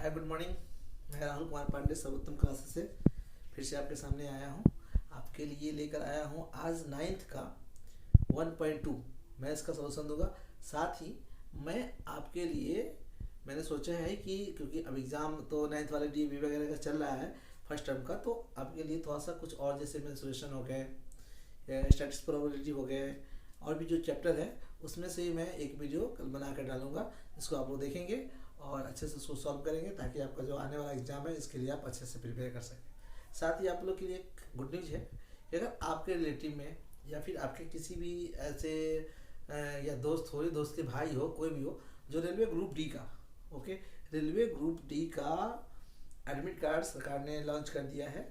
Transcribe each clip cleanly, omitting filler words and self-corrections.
Hi good morning. मैं राहुल कुमार पांडे सर्वोत्तम classes से फिर से आपके सामने आया हूँ। आपके लिए लेकर आया हूँ आज नाइन्थ का 1.2। मैं इसका सोल्यूशन दूंगा। साथ ही मैं आपके लिए मैंने सोचा है कि क्योंकि अब एग्ज़ाम तो नाइन्थ वाले डीएवी वगैरह का चल रहा है फर्स्ट टर्म का, तो आपके लिए थोड़ा सा कुछ और जैसे मेंसुरेशन हो गए, स्टैटिक्स प्रोबेबिलिटी हो गए, और भी जो चैप्टर है उसमें से ही मैं एक वीडियो कल बना कर डालूंगा। इसको आप लोग देखेंगे और अच्छे से उसको सॉल्व करेंगे ताकि आपका जो आने वाला एग्जाम है इसके लिए आप अच्छे से प्रिपेयर कर सकें। साथ ही आप लोग के लिए एक गुड न्यूज़ है कि अगर आपके रिलेटिव में या फिर आपके किसी भी ऐसे या दोस्त हो या दोस्त के भाई हो, कोई भी हो जो रेलवे ग्रुप डी का, ओके, रेलवे ग्रुप डी का एडमिट कार्ड सरकार ने लॉन्च कर दिया है।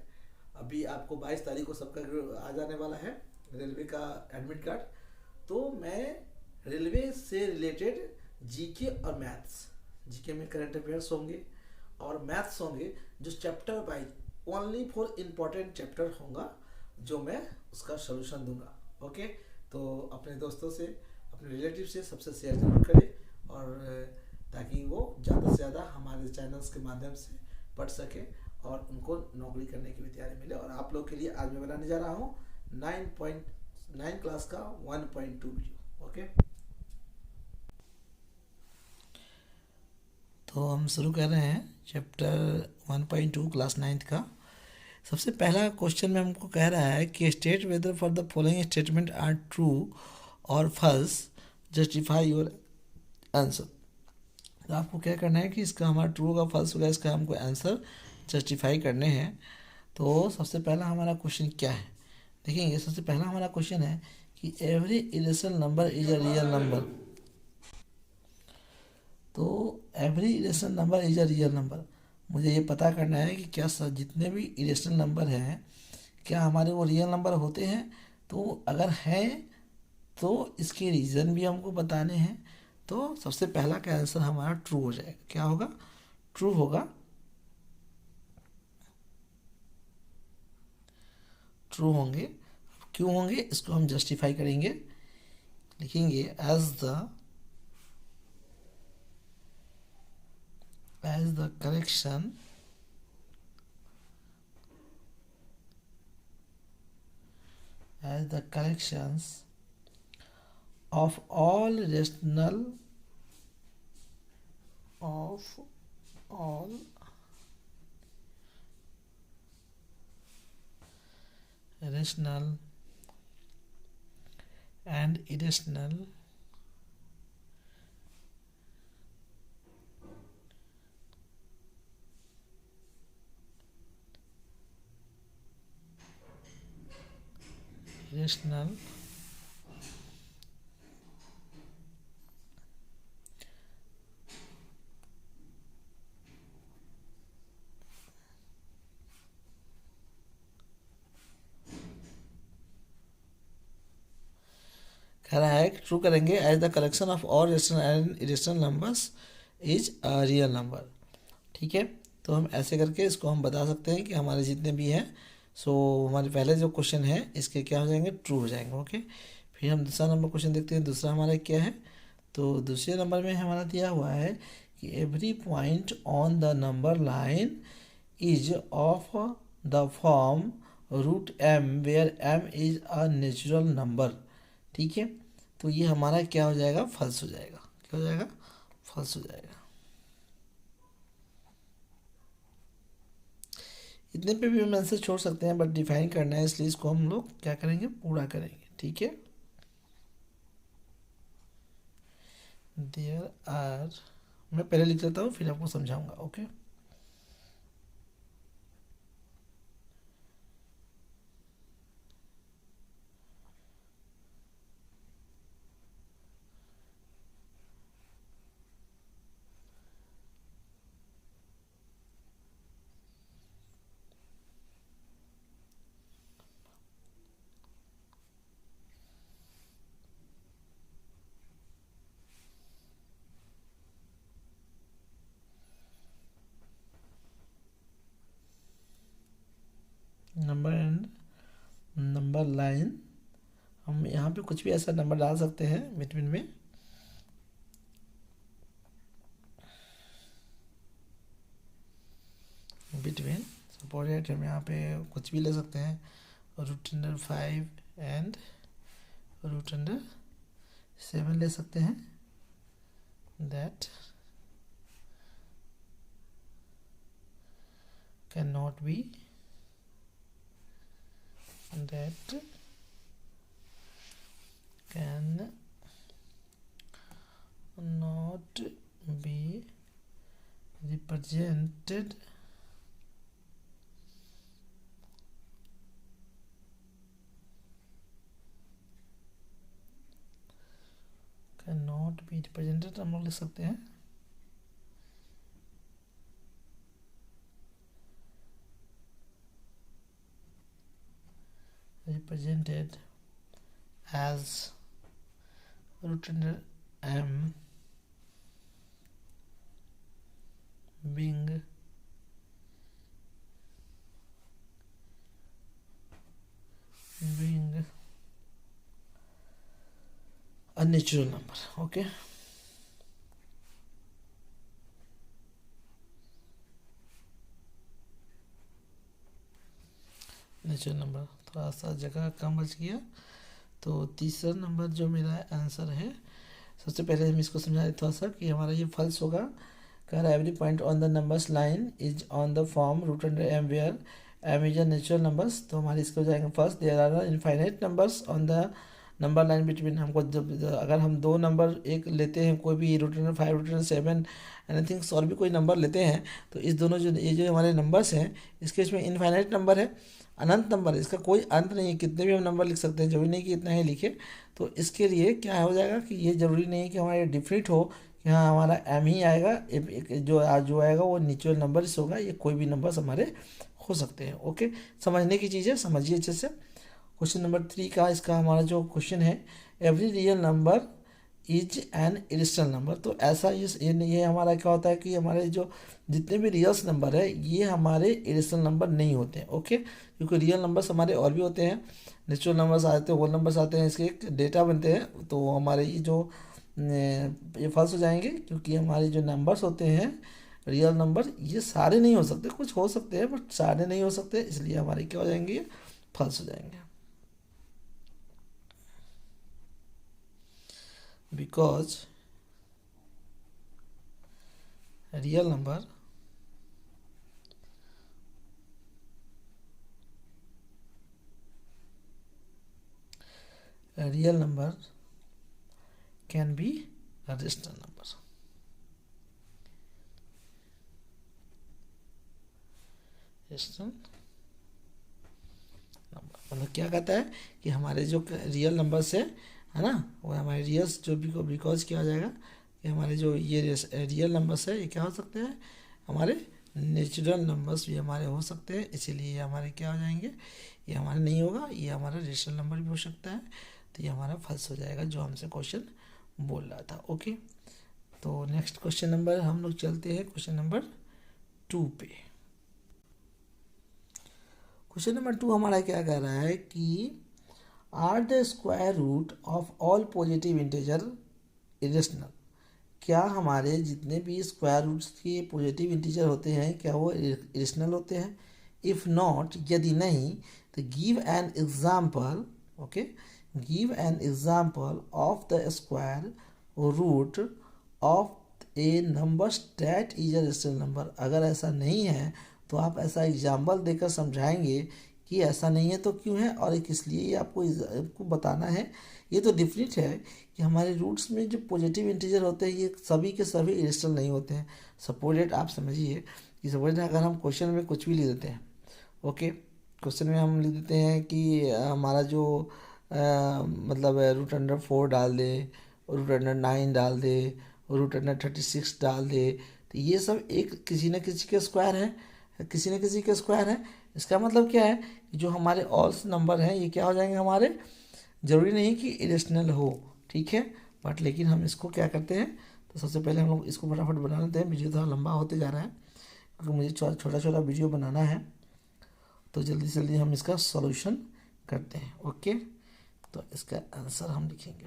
अभी आपको 22 तारीख को सबका आ जाने वाला है रेलवे का एडमिट कार्ड। तो मैं रेलवे से रिलेटेड जीके और मैथ्स, जीके में करंट अफेयर्स होंगे और मैथ्स होंगे, जो chapter wise only for important chapter होगा, जो मैं उसका सोल्यूशन दूंगा। ओके, तो अपने दोस्तों से, अपने रिलेटिव से सबसे शेयर जरूर करें और ताकि वो ज़्यादा से ज़्यादा हमारे चैनल्स के माध्यम से पढ़ सके और उनको नौकरी करने की भी तैयारी मिले। और आप लोग के लिए आज मैं बनाने जा रहा हूँ 9.9 क्लास का 1.2 वीडियो। ओके, तो हम शुरू कर रहे हैं चैप्टर 1.2 क्लास 9th का। सबसे पहला क्वेश्चन में हमको कह रहा है कि state whether for the following statement are true और फॉल्स, जस्टिफाई योर आंसर। तो आपको क्या करना है कि इसका हमारा ट्रू होगा, फॉल्स होगा, इसका हमको आंसर जस्टिफाई करने हैं। तो सबसे पहला हमारा क्वेश्चन क्या है देखेंगे। सबसे पहला हमारा क्वेश्चन है कि every irrational number is a real number. तो every irrational number is a real number, मुझे ये पता करना है कि क्या जितने भी इरेशनल नंबर हैं क्या हमारे वो रियल नंबर होते हैं। तो अगर हैं तो इसके रीज़न भी हमको बताने हैं। तो सबसे पहला का आंसर हमारा ट्रू हो जाएगा। क्या होगा? ट्रू होगा। ट्रू होंगे। क्यों होंगे इसको हम जस्टिफाई करेंगे, लिखेंगे as the correction as the collections of all rational and irrational कह रहा है कि ट्रू करेंगे as the collection of all rational and irrational numbers is a real number. ठीक है, तो हम ऐसे करके इसको हम बता सकते हैं कि हमारे जितने भी हैं, सो हमारे पहले जो क्वेश्चन है इसके क्या हो जाएंगे? ट्रू हो जाएंगे। ओके, फिर हम दूसरा नंबर क्वेश्चन देखते हैं। दूसरा हमारा क्या है? तो दूसरे नंबर में हमारा दिया हुआ है कि every point on the number line is of the form root M where M is a natural number. ठीक है, तो ये हमारा क्या हो जाएगा? फॉल्स हो जाएगा। क्या हो जाएगा? फॉल्स हो जाएगा। इतने पे भी हम आंसर छोड़ सकते हैं, बट डिफाइन करना है इसलिए इसको हम लोग क्या करेंगे? पूरा करेंगे। ठीक है, देयर आर, मैं पहले लिख लेता हूँ फिर आपको समझाऊंगा। Okay, number and number line, हम यहाँ पे कुछ भी ऐसा नंबर डाल सकते हैं बिटवीन में। बिटवीन सपोर्टेड हम यहाँ पे कुछ भी ले सकते हैं, √5 एंड √7 ले सकते हैं, that can not be represented हम लोग लिख सकते हैं represented as √m being a natural number. Okay, natural number, थोड़ा सा जगह कम बच गया। तो तीसरा नंबर जो मेरा आंसर है, सबसे पहले हम इसको समझा दें थोड़ा सा कि हमारा ये फॉल्स होगा। कह रहा है every point on the numbers line is on the form √m where m is a natural numbers. तो हमारे इसको हो जाएंगे first, there are infinite numbers on the number line between. हमको जब अगर हम दो नंबर एक लेते हैं, कोई भी √5 √7 एनीथिंग और भी कोई नंबर लेते हैं, तो इस दोनों जो ये जो हमारे नंबर्स हैं, इसके इसमें इनफाइनाइट नंबर है, अनंत नंबर है, इसका कोई अंत नहीं है, कितने भी हम नंबर लिख सकते हैं, जरूरी नहीं कि इतना ही लिखे। तो इसके लिए क्या हो जाएगा कि ये ज़रूरी नहीं है कि हमारा डिफिनिट हो कि हाँ हमारा m ही आएगा, जो आएगा वो नेचुरल नंबर होगा, ये कोई भी नंबर्स हमारे हो सकते हैं। ओके, समझने की चीज़ है, समझिए अच्छे से। क्वेश्चन नंबर 3 का इसका हमारा जो क्वेश्चन है, every real number is an irrational number. तो ऐसा ये हमारा क्या होता है कि हमारे जो जितने भी रियल्स नंबर है ये हमारे इरेशनल नंबर नहीं होते हैं। ओके, क्योंकि रियल नंबर्स हमारे और भी होते हैं, नेचुरल नंबर्स आते हैं, होल नंबर्स आते हैं, इसके एक डेटा बनते हैं। तो हमारे ये जो ये फॉल्स हो जाएंगे, क्योंकि हमारे जो नंबर्स होते हैं रियल नंबर, ये सारे नहीं हो सकते, कुछ हो सकते हैं बट सारे नहीं हो सकते, इसलिए हमारे क्या हो जाएंगे, ये फॉल्स हो जाएंगे। Because real number can be a rational number. rational number मतलब क्या कहता है कि हमारे जो रियल नंबर्स है ना, वो हमारे रियल्स जो भी, बिकॉज क्या हो जाएगा कि हमारे जो ये रियल नंबर्स है ये क्या हो सकते हैं, हमारे नेचुरल नंबर्स भी हमारे हो सकते हैं, इसीलिए ये हमारे क्या हो जाएंगे, ये हमारे नहीं होगा, ये हमारा रेशनल नंबर भी हो सकता है। तो ये हमारा फॉल्स हो जाएगा जो हमसे क्वेश्चन बोल रहा था। ओके, तो नेक्स्ट क्वेश्चन नंबर हम लोग चलते हैं क्वेश्चन नंबर 2 पे। क्वेश्चन नंबर 2 हमारा क्या कह रहा है कि are the square root of all positive integer irrational. क्या हमारे जितने भी स्क्वायर रूट्स के पॉजिटिव इंटीजर होते हैं क्या वो इरेशनल होते हैं? इफ़ नॉट, यदि नहीं, तो give an example. Okay, give an example of the square root of a number that is a rational number. अगर ऐसा नहीं है तो आप ऐसा एग्जाम्पल देकर समझाएंगे कि ऐसा नहीं है तो क्यों है और किस लिए, ये आपको बताना है। ये तो डिफिनिट है कि हमारे रूट्स में जो पॉजिटिव इंटीजर होते हैं ये सभी के सभी इरेशनल नहीं होते हैं। सपोर्टेड आप समझिए कि सपोर्टेड अगर हम क्वेश्चन में कुछ भी लिख देते हैं, ओके, क्वेश्चन में हम लिख देते हैं कि हमारा जो मतलब √4 डाल दे, √9 डाल दे, √36 डाल दे, तो ये सब एक किसी न किसी के स्क्वायर है, किसी न किसी के स्क्वायर है। इसका मतलब क्या है कि जो हमारे ऑल्स नंबर हैं ये क्या हो जाएंगे हमारे, ज़रूरी नहीं कि इरेशनल हो, ठीक है, बट लेकिन हम इसको क्या करते हैं, तो सबसे पहले हम लोग इसको फटाफट बना लेते हैं। वीडियो थोड़ा लंबा होते जा रहा है क्योंकि मुझे छोटा छोटा वीडियो बनाना है, तो जल्दी से जल्दी हम इसका सॉल्यूशन करते हैं। ओके, तो इसका आंसर हम लिखेंगे।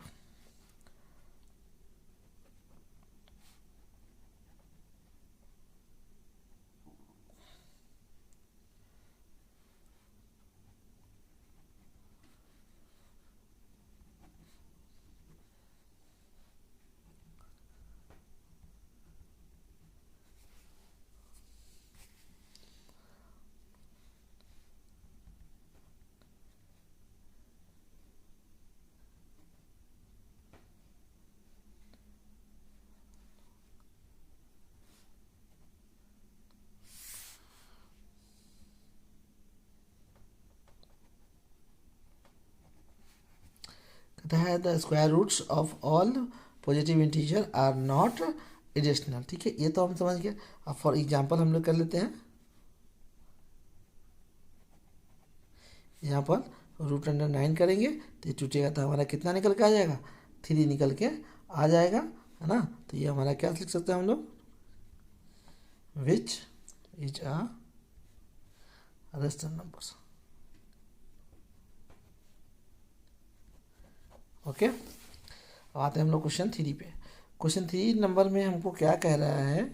कहता है the square roots of all positive integer are not irrational. ठीक है, ये तो हम समझ गए। अब फॉर एग्जांपल हम लोग कर लेते हैं, यहाँ पर √9 करेंगे तो ये टूटेगा तो हमारा कितना निकल के आ जाएगा, 3 निकल के आ जाएगा, है ना। तो ये हमारा क्या लिख सकते हैं हम लोग, which is a rational numbers. Okay, अब आते हैं हम लोग क्वेश्चन 3 पे। क्वेश्चन 3 नंबर में हमको क्या कह रहा है,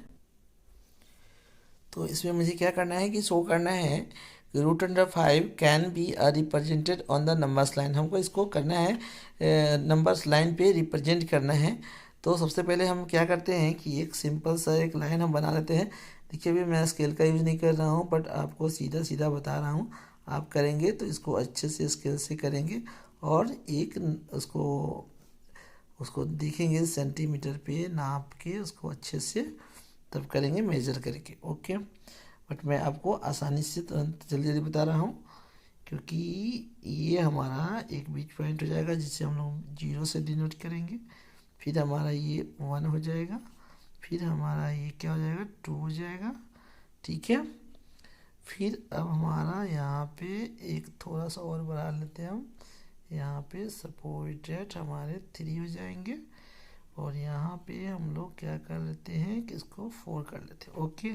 तो इसमें मुझे क्या करना है कि शो करना है कि √5 can be represented on the numbers line. हमको इसको करना है नंबर्स लाइन पे रिप्रेजेंट करना है। तो सबसे पहले हम क्या करते हैं कि एक सिंपल सा एक लाइन हम बना लेते हैं। देखिए अभी मैं स्केल का यूज़ नहीं कर रहा हूँ, बट आपको सीधा सीधा बता रहा हूँ। आप करेंगे तो इसको अच्छे से स्केल से करेंगे और एक उसको देखेंगे सेंटीमीटर पे नाप के उसको अच्छे से तब करेंगे मेजर करके। ओके, बट मैं आपको आसानी से तुरंत जल्दी जल्दी बता रहा हूँ, क्योंकि ये हमारा एक बीच पॉइंट हो जाएगा जिसे हम लोग 0 से डिनोट करेंगे। फिर हमारा ये 1 हो जाएगा, फिर हमारा ये क्या हो जाएगा, 2 हो जाएगा। ठीक है, फिर अब हमारा यहाँ पे एक थोड़ा सा और बढ़ा लेते हैं हम, यहाँ पे सपोर्टेड हमारे 3 हो जाएंगे और यहाँ पे हम लोग क्या कर लेते हैं कि इसको 4 कर लेते हैं। ओके,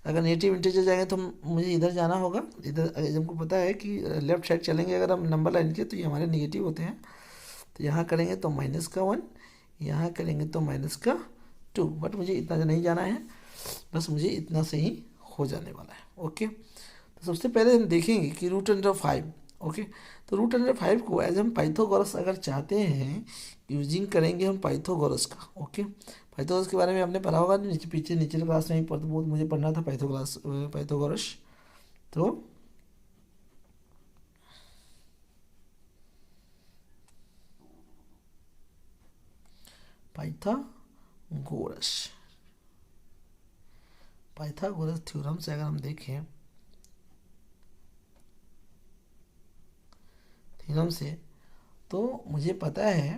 अगर नेगेटिव इंटीजर जाएंगे तो मुझे इधर जाना होगा। इधर हमको पता है कि लेफ्ट साइड चलेंगे अगर हम नंबर लाइन के, तो ये हमारे नेगेटिव होते हैं। तो यहाँ करेंगे तो -1, यहाँ करेंगे तो -2, बट मुझे इतना नहीं जाना है, बस मुझे इतना से ही हो जाने वाला है। ओके, तो सबसे पहले हम देखेंगे कि √5। ओके, तो √5 को एज हम पाइथागोरस अगर चाहते हैं यूजिंग करेंगे हम पाइथागोरस का। ओके, पाइथागोरस के बारे में आपने पढ़ा होगा, नीचे क्लास में ही बहुत मुझे पढ़ना था पाइथागोरस। तो पाइथागोरस थ्योरम से अगर हम देखें, थ्योरम से तो मुझे पता है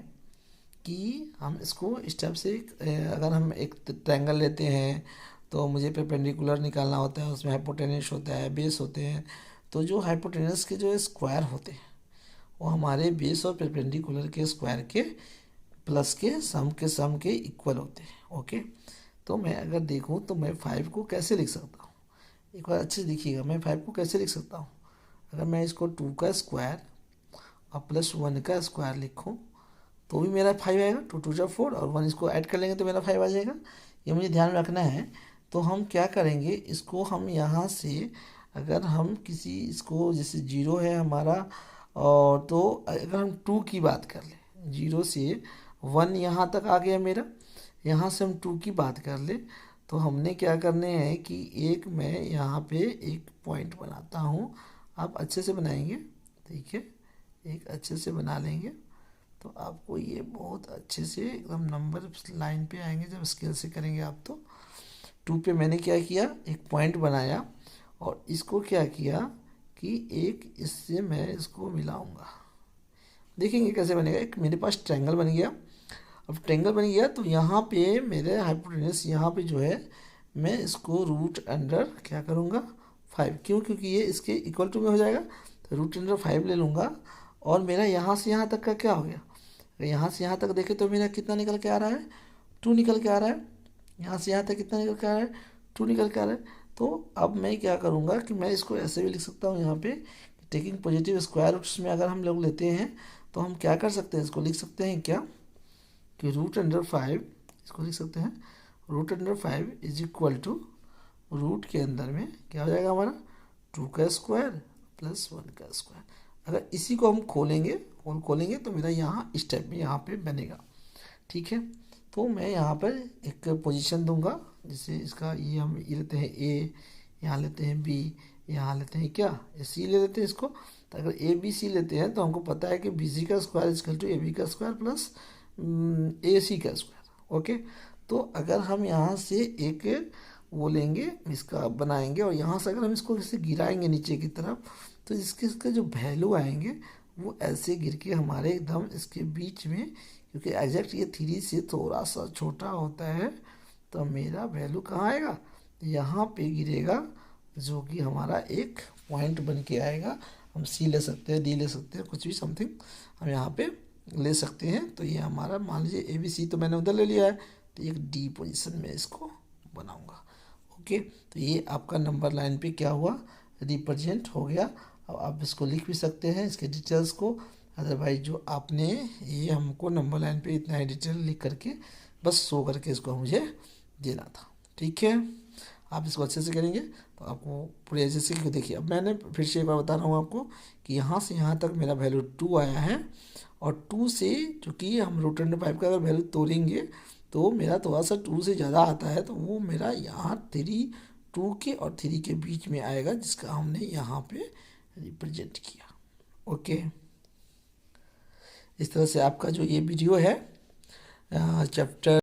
कि हम इसको स्टेप से अगर हम एक ट्रायंगल लेते हैं तो मुझे परपेंडिकुलर निकालना होता है, उसमें हाइपोटेनस होता है, बेस होते हैं। तो जो हाइपोटेनस के जो स्क्वायर होते हैं वो हमारे बेस और परपेंडिकुलर के स्क्वायर के प्लस के सम के इक्वल होते हैं। ओके, तो मैं अगर देखूँ तो मैं 5 को कैसे लिख सकता हूँ, एक बार अच्छे से देखिएगा। मैं 5 को कैसे लिख सकता हूँ, अगर मैं इसको 2 का स्क्वायर और +1 का स्क्वायर लिखूँ तो भी मेरा 5 आएगा। 2 2 4 और 1 इसको ऐड कर लेंगे तो मेरा 5 आ जाएगा। ये मुझे ध्यान रखना है। तो हम क्या करेंगे, इसको हम यहाँ से अगर हम किसी इसको जैसे 0 है हमारा, और तो अगर हम 2 की बात कर लें, 0 से 1 यहाँ तक आ गया मेरा, यहाँ से हम 2 की बात कर ले तो हमने क्या करने हैं कि एक मैं यहाँ पे एक पॉइंट बनाता हूँ। आप अच्छे से बनाएंगे, ठीक है, एक अच्छे से बना लेंगे तो आपको ये बहुत अच्छे से एकदम नंबर लाइन पे आएंगे जब स्केल से करेंगे आप। तो 2 पे मैंने क्या किया, एक पॉइंट बनाया और इसको क्या किया कि एक इससे मैं इसको मिलाऊंगा। देखेंगे कैसे बनेगा। एक मेरे पास ट्रायंगल बन गया। अब ट्रायंगल बन गया तो यहाँ पे मेरे हाइपोटेनस यहाँ पे जो है मैं इसको √अंडर क्या करूँगा 5, क्यों, क्योंकि ये इसके इक्वल टू में हो जाएगा। तो √5 ले लूँगा और मेरा यहाँ से यहाँ तक का क्या हो गया, यहाँ से यहाँ तक देखें तो मेरा कितना निकल के आ रहा है, 2 निकल के आ रहा है। यहाँ से यहाँ तक कितना निकल के आ रहा है, 2 निकल के आ रहा है। तो अब मैं क्या करूँगा कि मैं इसको ऐसे भी लिख सकता हूँ, यहाँ पे टेकिंग पॉजिटिव स्क्वायर रूट्स में अगर हम लोग लेते हैं तो हम क्या कर सकते हैं, इसको लिख सकते हैं क्या कि √5, इसको लिख सकते हैं √5 इज इक्वल टू रूट के अंदर में क्या हो जाएगा हमारा 2 का स्क्वायर +1 का स्क्वायर। अगर इसी को हम खोलेंगे तो मेरा यहाँ स्टेप में यहाँ पे बनेगा। ठीक है, तो मैं यहाँ पर एक पोजीशन दूंगा, जैसे इसका ये हम ये लेते हैं A, यहाँ लेते हैं B, यहाँ लेते हैं क्या C ले लेते हैं इसको। तो अगर ABC लेते हैं तो हमको पता है कि BC का स्क्वायर इक्वल टू AB का स्क्वायर प्लस AC का स्क्वायर। ओके, तो अगर हम यहाँ से एक वो लेंगे, इसका बनाएंगे और यहाँ से अगर हम इसको जैसे गिराएंगे नीचे की तरफ तो इसके जो वैल्यू आएंगे वो ऐसे गिर के हमारे एकदम इसके बीच में, क्योंकि एग्जैक्ट ये 3 से थोड़ा सा छोटा होता है, तो मेरा वैल्यू कहाँ आएगा, यहाँ पे गिरेगा, जो कि हमारा एक पॉइंट बन के आएगा। हम सी ले सकते हैं, डी ले सकते हैं, कुछ भी समथिंग हम यहाँ पे ले सकते हैं। तो ये हमारा मान लीजिए ए बी सी तो मैंने उधर ले लिया है, तो एक डी पोजीशन में इसको बनाऊंगा। ओके, तो ये आपका नंबर लाइन पे क्या हुआ, रिप्रेजेंट हो गया। अब आप इसको लिख भी सकते हैं, इसके डिटेल्स को। अदरवाइज जो आपने ये हमको नंबर लाइन पे इतना ही डिटेल लिख करके बस शो करके इसको मुझे देना था। ठीक है, आप इसको अच्छे से करेंगे तो आपको पूरे अच्छे से देखिए। अब मैंने फिर से एक बार बता रहा हूँ आपको कि यहाँ से यहाँ तक मेरा वैल्यू 2 आया है, और 2 से चूँकि हम रूट अंडर 5 का अगर वैल्यू तोड़ेंगे तो मेरा थोड़ा सा 2 से ज़्यादा आता है, तो वो मेरा यहाँ 2 के और 3 के बीच में आएगा, जिसका हमने यहाँ पे रिप्रेजेंट किया। ओके, इस तरह से आपका जो ये वीडियो है चैप्टर